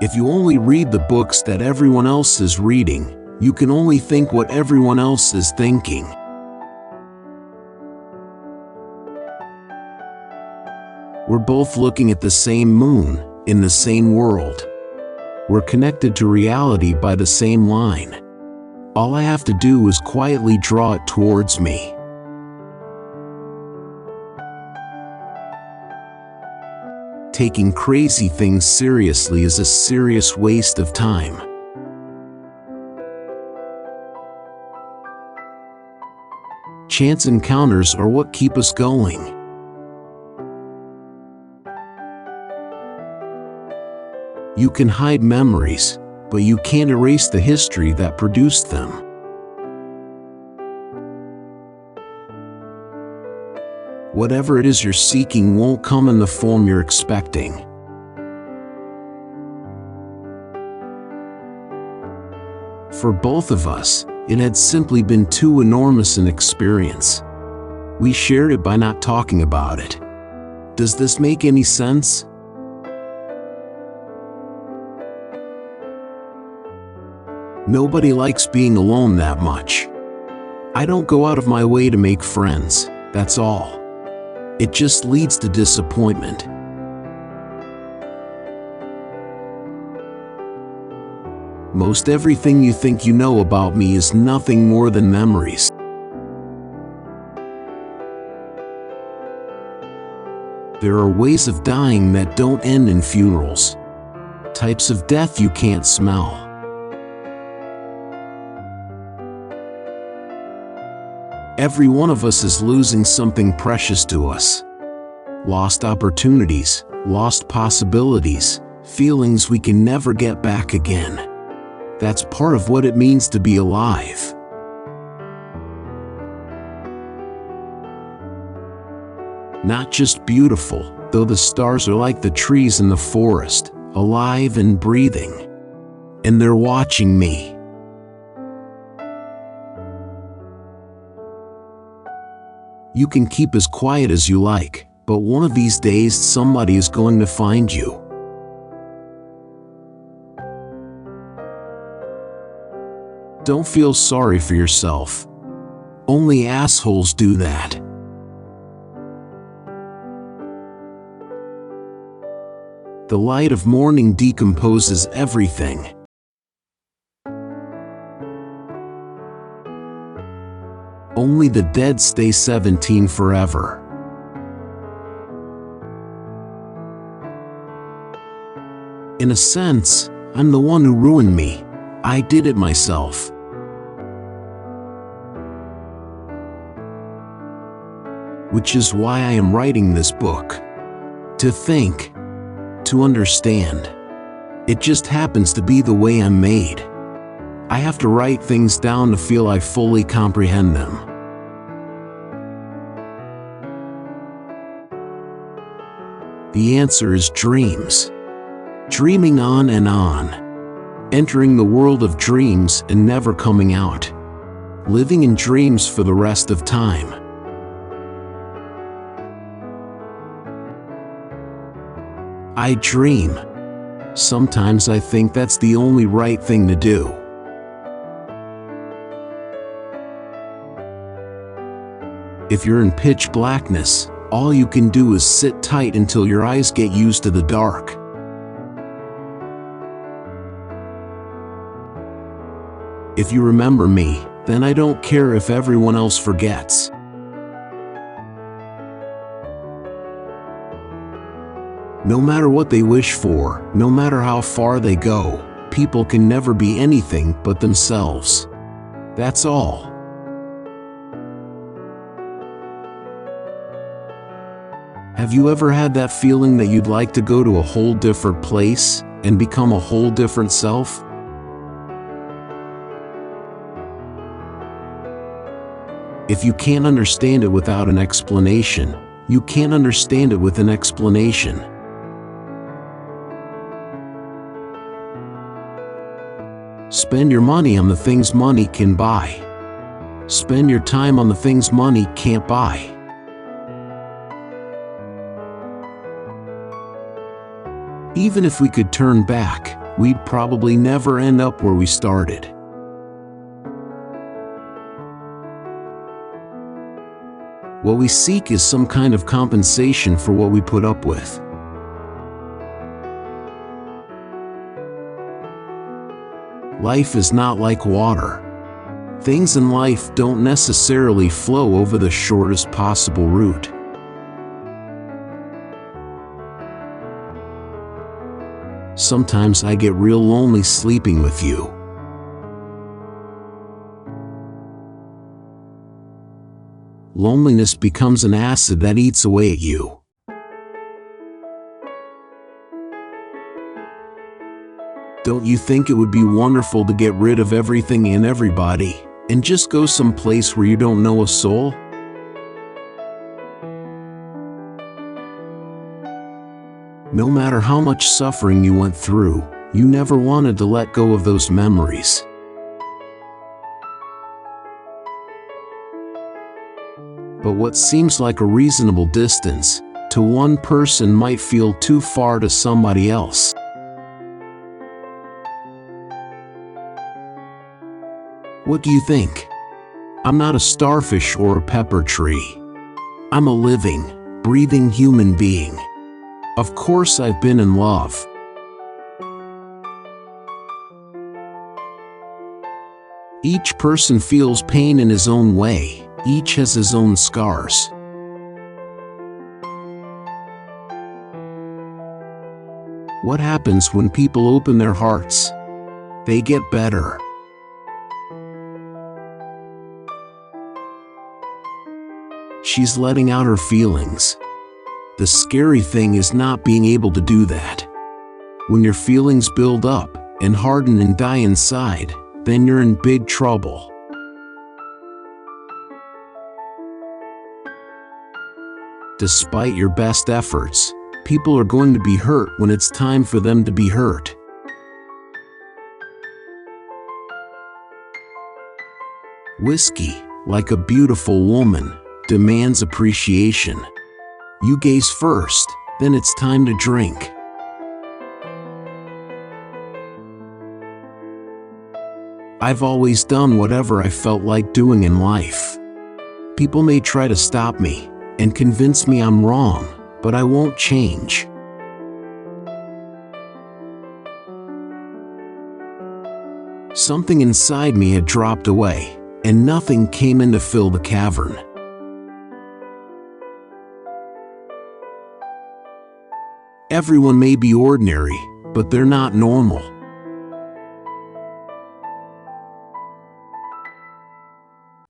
If you only read the books that everyone else is reading, you can only think what everyone else is thinking. We're both looking at the same moon, in the same world. We're connected to reality by the same line. All I have to do is quietly draw it towards me. Taking crazy things seriously is a serious waste of time. Chance encounters are what keep us going. You can hide memories, but you can't erase the history that produced them. Whatever it is you're seeking won't come in the form you're expecting. For both of us, it had simply been too enormous an experience. We shared it by not talking about it. Does this make any sense? Nobody likes being alone that much. I don't go out of my way to make friends, that's all. It just leads to disappointment. Most everything you think you know about me is nothing more than memories. There are ways of dying that don't end in funerals. Types of death you can't smell. Every one of us is losing something precious to us. Lost opportunities, lost possibilities, feelings we can never get back again. That's part of what it means to be alive. Not just beautiful, though the stars are like the trees in the forest, alive and breathing. And they're watching me. You can keep as quiet as you like, but one of these days somebody is going to find you. Don't feel sorry for yourself. Only assholes do that. The light of morning decomposes everything. Only the dead stay 17 forever. In a sense, I'm the one who ruined me. I did it myself. Which is why I am writing this book. To think. To understand. It just happens to be the way I'm made. I have to write things down to feel I fully comprehend them. The answer is dreams. Dreaming on and on. Entering the world of dreams and never coming out. Living in dreams for the rest of time. I dream. Sometimes I think that's the only right thing to do. If you're in pitch blackness, all you can do is sit tight until your eyes get used to the dark. If you remember me, then I don't care if everyone else forgets. No matter what they wish for, no matter how far they go, people can never be anything but themselves. That's all. Have you ever had that feeling that you'd like to go to a whole different place and become a whole different self? If you can't understand it without an explanation, you can't understand it with an explanation. Spend your money on the things money can buy. Spend your time on the things money can't buy. Even if we could turn back, we'd probably never end up where we started. What we seek is some kind of compensation for what we put up with. Life is not like water. Things in life don't necessarily flow over the shortest possible route. Sometimes I get real lonely sleeping with you. Loneliness becomes an acid that eats away at you. Don't you think it would be wonderful to get rid of everything and everybody, and just go someplace where you don't know a soul? No matter how much suffering you went through, you never wanted to let go of those memories. But what seems like a reasonable distance to one person might feel too far to somebody else. What do you think? I'm not a starfish or a pepper tree. I'm a living, breathing human being. Of course I've been in love. Each person feels pain in his own way. Each has his own scars. What happens when people open their hearts? They get better. She's letting out her feelings. The scary thing is not being able to do that. When your feelings build up and harden and die inside, then you're in big trouble. Despite your best efforts, people are going to be hurt when it's time for them to be hurt. Whiskey, like a beautiful woman, demands appreciation. You gaze first, then it's time to drink. I've always done whatever I felt like doing in life. People may try to stop me and convince me I'm wrong, but I won't change. Something inside me had dropped away, and nothing came in to fill the cavern. Everyone may be ordinary, but they're not normal.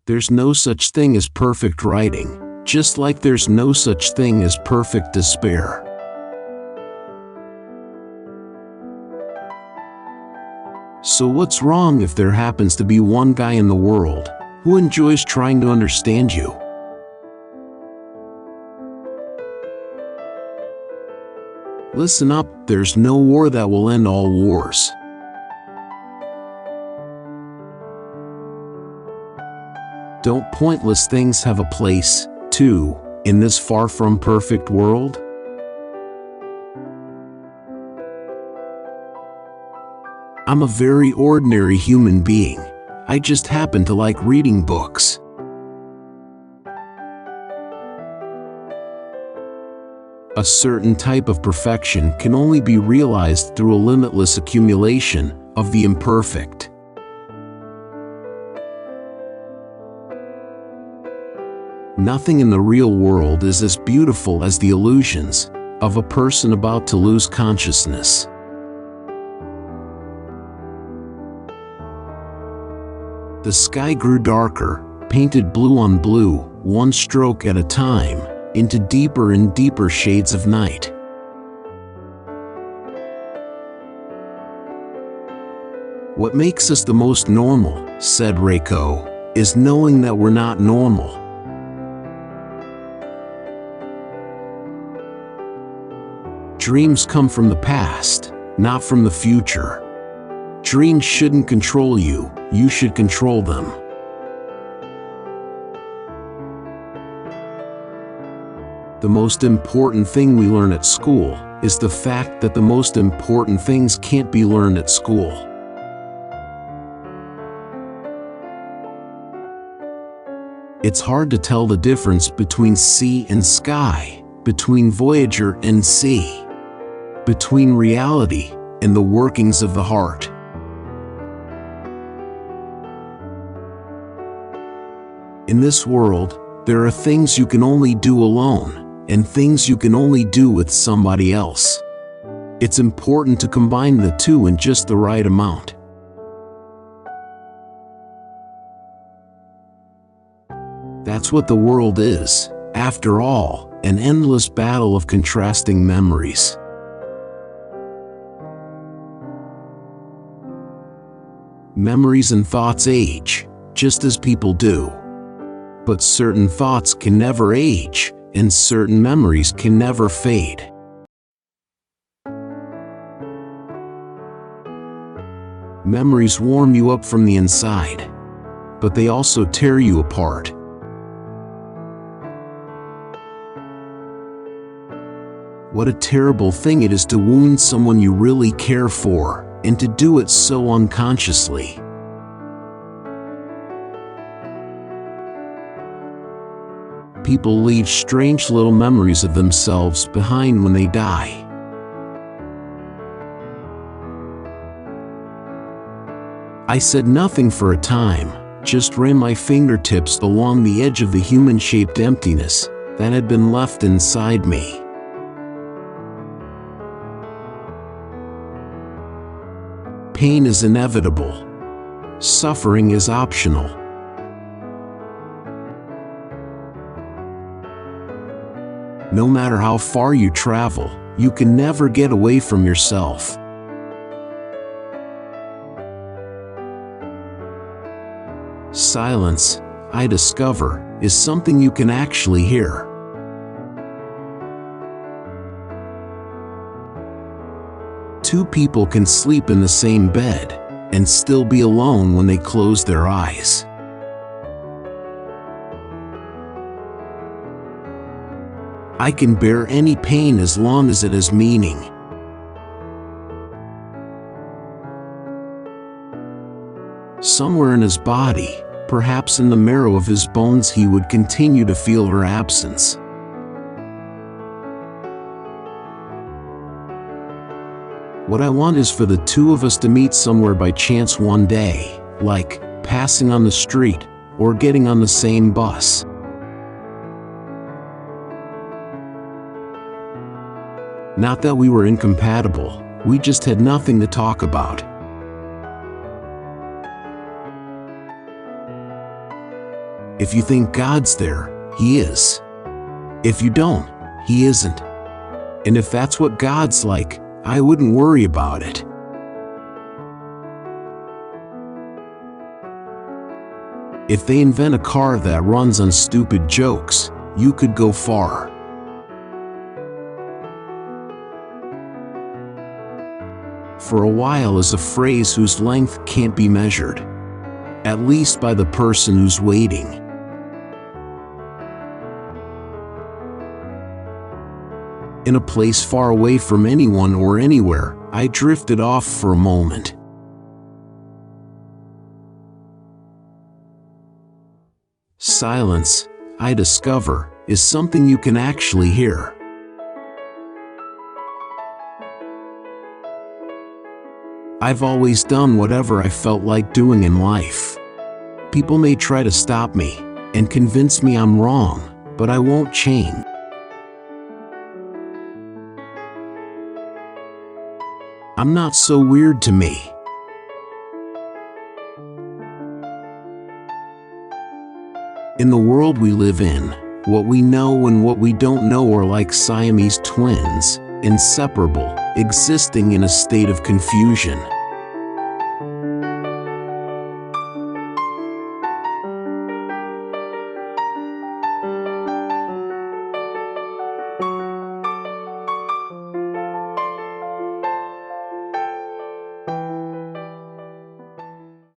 There's no such thing as perfect writing, just like there's no such thing as perfect despair. So what's wrong if there happens to be one guy in the world who enjoys trying to understand you? Listen up, there's no war that will end all wars. Don't pointless things have a place, too, in this far from perfect world? I'm a very ordinary human being. I just happen to like reading books. A certain type of perfection can only be realized through a limitless accumulation of the imperfect. Nothing in the real world is as beautiful as the illusions of a person about to lose consciousness. The sky grew darker, painted blue on blue, one stroke at a time, into deeper and deeper shades of night. What makes us the most normal, said Reiko, is knowing that we're not normal. Dreams come from the past, not from the future. Dreams shouldn't control you, you should control them. The most important thing we learn at school is the fact that the most important things can't be learned at school. It's hard to tell the difference between sea and sky, between voyager and sea, between reality and the workings of the heart. In this world, there are things you can only do alone, and things you can only do with somebody else. It's important to combine the two in just the right amount. That's what the world is, after all, an endless battle of contrasting memories. Memories and thoughts age, just as people do. But certain thoughts can never age, and certain memories can never fade. Memories warm you up from the inside, but they also tear you apart. What a terrible thing it is to wound someone you really care for, and to do it so unconsciously. People leave strange little memories of themselves behind when they die. I said nothing for a time, just ran my fingertips along the edge of the human-shaped emptiness that had been left inside me. Pain is inevitable. Suffering is optional. No matter how far you travel, you can never get away from yourself. Silence, I discover, is something you can actually hear. Two people can sleep in the same bed and still be alone when they close their eyes. I can bear any pain as long as it has meaning. Somewhere in his body, perhaps in the marrow of his bones, he would continue to feel her absence. What I want is for the two of us to meet somewhere by chance one day, like passing on the street or getting on the same bus. Not that we were incompatible, we just had nothing to talk about. If you think God's there, He is. If you don't, He isn't. And if that's what God's like, I wouldn't worry about it. If they invent a car that runs on stupid jokes, you could go far. For a while is a phrase whose length can't be measured, at least by the person who's waiting. In a place far away from anyone or anywhere, I drifted off for a moment. Silence, I discover, is something you can actually hear. I've always done whatever I felt like doing in life. People may try to stop me and convince me I'm wrong, but I won't change. I'm not so weird to me. In the world we live in, what we know and what we don't know are like Siamese twins, inseparable, existing in a state of confusion.